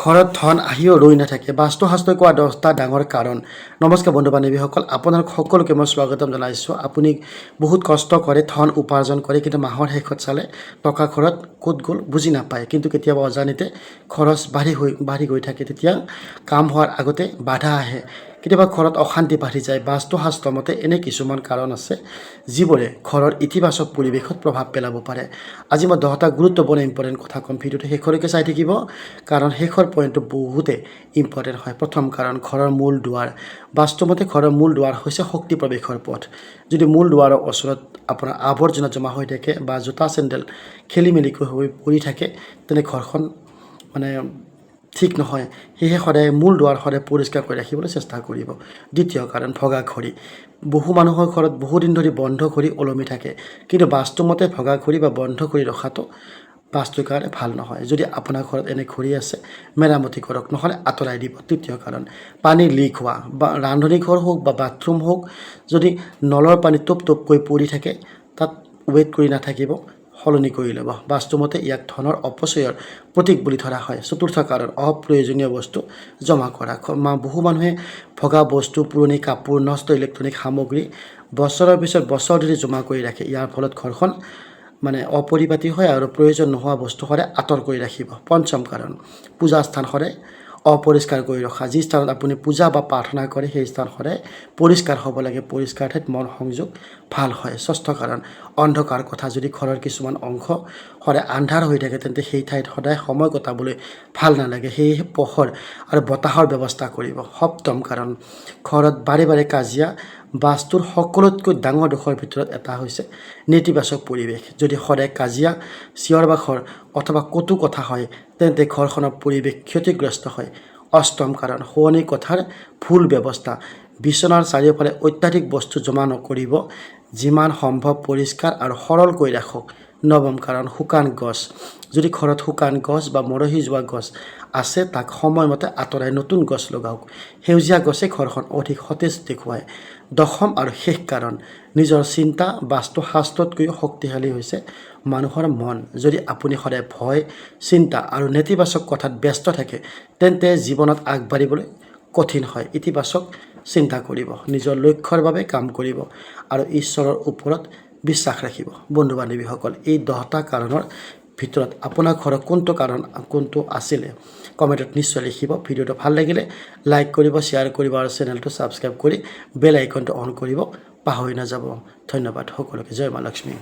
ঘৰত ধন আহিও ৰৈ নাথাকে। বাস্তুশাস্ত্ৰই কোৱা 10টা ডাঙৰ কাৰণ। নমস্কাৰ বন্ধু বান্ধৱীসকল, আপোনালোক সকলোকে মই স্বাগতম জনাইছোঁ। আপুনি বহুত কষ্ট কৰে, ধন উপাৰ্জন কৰে, কিন্তু মাহৰ শেষত চালে টকা ঘৰত ক'ত গ'ল বুজি নাপায়। কিন্তু কেতিয়াবা অজানিতে খৰচ বাঢ়ি গৈ থাকে। তেতিয়া কাম হোৱাৰ আগতে বাধা আহে। কেতিয়াবা ঘৰত অশান্তি বাঢ়ি যায়। বাস্তুশাস্ত্ৰ মতে এনে কিছুমান কাৰণ আছে যিবোৰে ঘৰৰ ইতিবাচক পৰিৱেশত প্ৰভাৱ পেলাব পাৰে। আজি মই 10টা গুৰুত্বপূৰ্ণ ইম্পৰ্টেণ্ট কথা ক'ম। ভিডিঅ'টো শেষলৈকে চাই থাকিব, কাৰণ শেষৰ পইণ্টটো বহুতে ইম্পৰ্টেণ্ট হয়। প্ৰথম কাৰণ, ঘৰৰ মূল দুৱাৰ। বাস্তুমতে ঘৰৰ মূল দুৱাৰ হৈছে শক্তি প্ৰৱেশৰ পথ। যদি মূল দুৱাৰৰ ওচৰত আপোনাৰ আৱৰ্জনা জমা হৈ থাকে বা জোতা চেণ্ডেল খেলি মেলিকৈ হৈ পৰি থাকে, তেনে ঘৰখন ঠিক নহয়। সেয়েহে সদায় মূল দুৱাৰ সদায় পৰিষ্কাৰ কৰি ৰাখিবলৈ চেষ্টা কৰিব। দ্বিতীয় কাৰণ, ভগা ঘড়ী। বহু মানুহৰ ঘৰত বহুদিন ধৰি বন্ধ ঘড়ী ওলমি থাকে, কিন্তু বাস্তুমতে ভগা ঘড়ী বা বন্ধ ঘড়ী ৰখাটো বাস্তুৰ কাৰণে ভাল নহয়। যদি আপোনাৰ ঘৰত এনে ঘড়ী আছে, মেৰামতি কৰক, নহ'লে আঁতৰাই দিব। তৃতীয় কাৰণ, পানী লিক হোৱা। বা ৰান্ধনী ঘৰ হওক বা বাথৰুম হওক, যদি নলৰ পানী টোপ টোপকৈ পৰি থাকে, তাত ৱেইট কৰি নাথাকিব, সলনি কৰি ল'ব। বাস্তুমতে ইয়াক ধনৰ অপচয়ৰ প্ৰতীক বুলি ধৰা হয়। চতুৰ্থ কাৰণ, অপ্ৰয়োজনীয় বস্তু জমা কৰা। বহু মানুহে ভগা বস্তু, পুৰণি কাপোৰ, নষ্ট ইলেক্ট্ৰনিক সামগ্ৰী বছৰৰ পিছত বছৰ ধৰি জমা কৰি ৰাখে। ইয়াৰ ফলত ঘৰখন অপৰিপাটি হয় আৰু প্ৰয়োজন নোহোৱা বস্তু সদায় আঁতৰ কৰি ৰাখিব। পঞ্চম কাৰণ, পূজা স্থান সদায় অপৰিষ্কাৰ কৰি ৰখা। যি স্থানত আপুনি পূজা বা প্ৰাৰ্থনা কৰে, সেই স্থান সদায় পৰিষ্কাৰ হ'ব লাগে। পৰিষ্কাৰ ঠাইত মন সংযোগ ভাল হয়। ষষ্ঠ কাৰণ, অন্ধকাৰ কথা। যদি ঘৰৰ কিছুমান অংশ সদায় আন্ধাৰ হৈ থাকে, তেন্তে সেই ঠাইত সদায় সময় কটাবলৈ ভাল নালাগে। সেয়েহে পোহৰ আৰু বতাহৰ ব্যৱস্থা কৰিব। সপ্তম কাৰণ, ঘৰত বাৰে বাৰে কাজিয়া। বাস্তুৰ সকলোতকৈ ডাঙৰ দোষৰ ভিতৰত এটা হৈছে নেতিবাচক পৰিৱেশ। যদি সদায় কাজিয়া, চিঞৰ বাখৰ অথবা কটু কথা হয়, তেন্তে ঘৰখনৰ পৰিৱেশ ক্ষতিগ্ৰস্ত হয়। অষ্টম কাৰণ, শোৱনি কোঠাৰ ভুল ব্যৱস্থা। বিচনাৰ চাৰিওফালে অত্যাধিক বস্তু জমা নকৰিব। যিমান সম্ভৱ পৰিষ্কাৰ আৰু সৰলকৈ ৰাখক। নৱম কাৰণ, শুকান গছ। যদি ঘৰত শুকান গছ বা মৰহি যোৱা গছ আছে, তাক সময়মতে আঁতৰাই নতুন গছ লগাওক। সেউজীয়া গছে ঘৰখন অধিক সতেজ দেখুৱায়। দশম আৰু শেষ কাৰণ, নিজৰ চিন্তা। বাস্তুশাস্ত্ৰতকৈও শক্তিশালী হৈছে মানুহৰ মন। যদি আপুনি সদায় ভয়, চিন্তা আৰু নেতিবাচক কথাত ব্যস্ত থাকে, তেন্তে জীৱনত আগবাঢ়িবলৈ কঠিন হয়। ইতিবাচক চিন্তা কৰিব, নিজৰ লক্ষ্যৰ বাবে কাম কৰিব আৰু ঈশ্বৰৰ ওপৰত বিশ্বাস ৰাখিব। বন্ধু বান্ধৱীসকল, এই 10টা কাৰণৰ ভিতৰত আপোনাৰ ঘৰৰ কোনটো আছিলে, কমেণ্টত নিশ্চয় লিখিব। ভিডিঅ'টো ভাল লাগিলে লাইক কৰিব, শ্বেয়াৰ কৰিব আৰু চেনেলটো ছাবস্ক্ৰাইব কৰি বেল আইকনটো অন কৰিব পাহৰি নাযাব। ধন্যবাদ সকলোকে। জয় মা লক্ষ্মী।